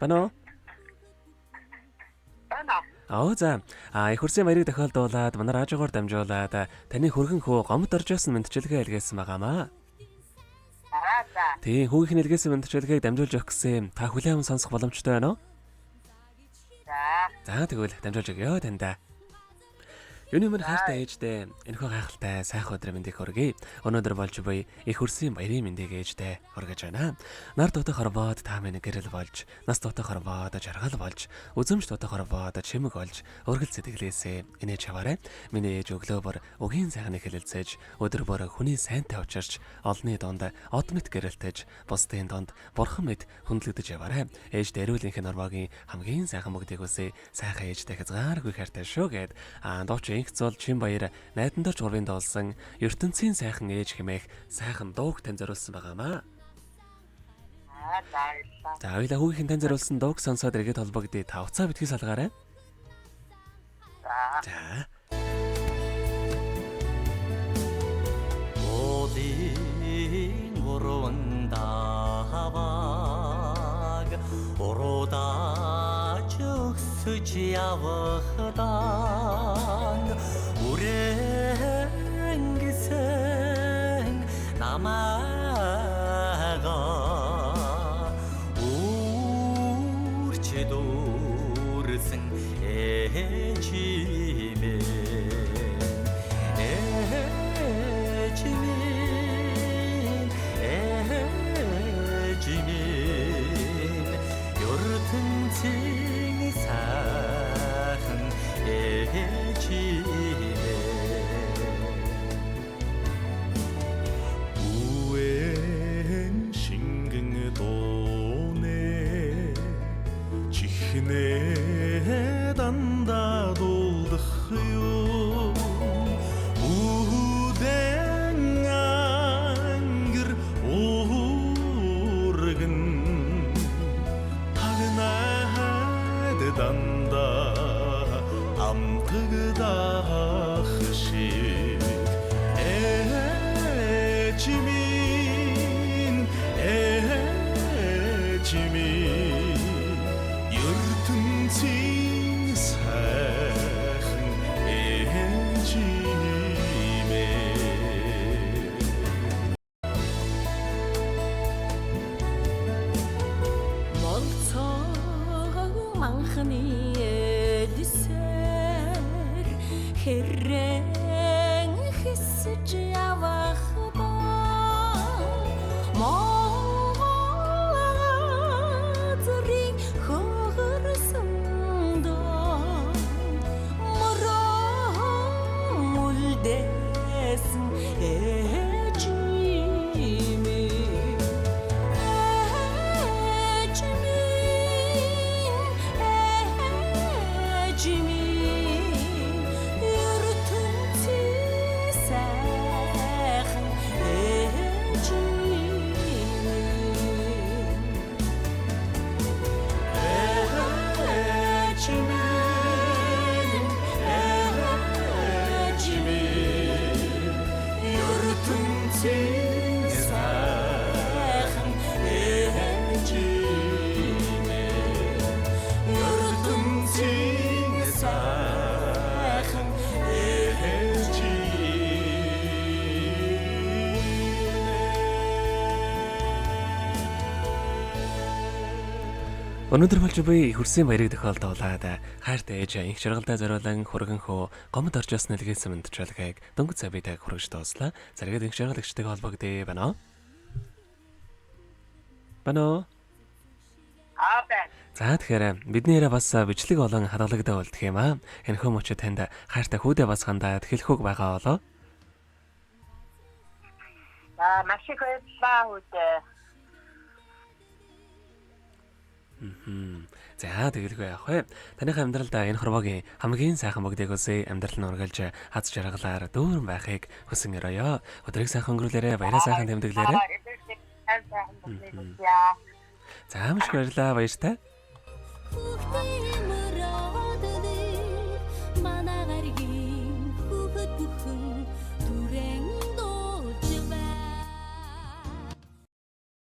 Бано. За. Их хүрсэн баярыг тохиолдуулаад манай радиогоор дамжуулаад таны хөргөн хөө гомд орж ирсэн мэдчилгээ илгээсэн байгаамаа. Тийм, хүүгийн илгээсэн мэдчилгээг дамжуулж өгөх гэсэн та хүлээвэн сонсох боломжтой байна уу? За тэгвэл дамжуулж өгье танда. Юуны мөр хайртай ээжтэй энэхүү гайхалтай сайхан өдрийн мэндийг хүргэе. Өнөөдөр болж буй их хүрсэн баярын мэндийг ээжтэй хүргэж байна. Нар дутах хорвоод та минь гэрэл болж, нас дутах хорвоод жаргал болж, үзэмж дутах хорвоод чимэг болж, өргөл сэтгэлээсээ инээж аваарай. Миний ээж өглөөбөр өгийн сайхныг хэлэлцээж, өдөр бүр хүний сайнтай учирч, олны донд од мэт гэрэлтэж, бусдын донд бурхан мэт хүндлэгдэж яваарай. Ээж дээрүүлийнх нь орвогийн хамгийн сайхан бүгдийг үсэ сайхан ээжтэй хязгааргүй хайртай шүү гэд дооч Инхцол Чинбаяр найдандорч урвын доолсон ертөнцийн сайхан ээж хэмээх сайхан дууг тань зориулсан байгаамаа. За хоёлаа хүүгийн тань зориулсан дууг сонсоод эргээд холбогдъё. Та уцаа битгий салгаарай. За. Одын урундаваг уруудаач өксөж явахдан үрэнгэсэн намайга үрч дүүрсэн ээжимээ ертөнцийн сайхан ээжимээ үэн шингэн дууне чихнэ дандаа дуулдах юу үдэн ангэр уургэн тагнаад дандаа амтгдах шиг ээжимин ертөнцийн сайхан ээжимээ Монцог манхны эдсэр хэрэн хэсэж явахдаа Монголын хөрсөндөө морон үлдээсэн Өнөөдөр болж буй хөрсийн баярыг тохиолдуулаад хайртай ээж инх жаргалтай зориулан хөргөн хөө гомд орж ясны илгээсэн мэдчилгээг дөнгөж цавитайг хүргэж дууслаа. Зэрэгэд инх жаргалагчтай холбогдъё байна. Бано. За тэгэхээр бидний яриа бас бичлэг болон хадгалагдаа болдох юм аа. Энэхүү мөчөд танд хайртай хүүдээ бас хандаад хэлэхүүг байгаа болоо. Маш их баярлалаа хүүдээ. За тэгэлгүй яах вэ? Таныхаа амьдралд энэ хорвогийн хамгийн сайхан бүгдийг үсэ амьдрал нь ургалж хаз жаргалаар дүүрэн байхыг хүсэн өрөөё. Өдрийг сайхан өнгөрүүлээрэ, баяраа сайхан тэмдэглээрэ. За маш их баярлалаа, баяртай.